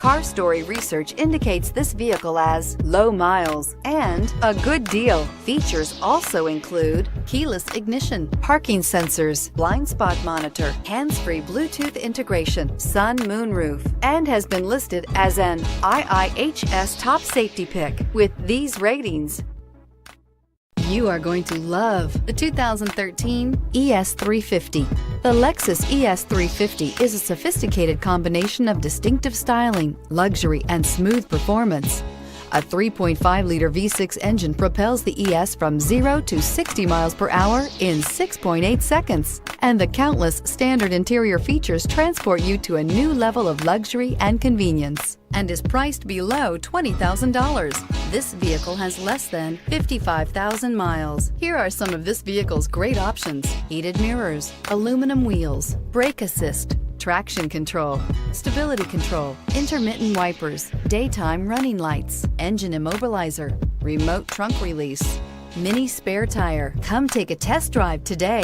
Car Story research indicates this vehicle as low miles and a good deal. Features also include keyless ignition, parking sensors, blind spot monitor, hands-free Bluetooth integration, sun moonroof, and has been listed as an IIHS top safety pick with these ratings. You are going to love the 2013 ES350. The Lexus ES350 is a sophisticated combination of distinctive styling, luxury, and smooth performance. A 3.5-liter V6 engine propels the ES from 0 to 60 miles per hour in 6.8 seconds. And the countless standard interior features transport you to a new level of luxury and convenience, and is priced below $20,000. This vehicle has less than 55,000 miles. Here are some of this vehicle's great options: heated mirrors, aluminum wheels, brake assist, traction control, stability control, intermittent wipers, daytime running lights, engine immobilizer, remote trunk release, mini spare tire. Come take a test drive today.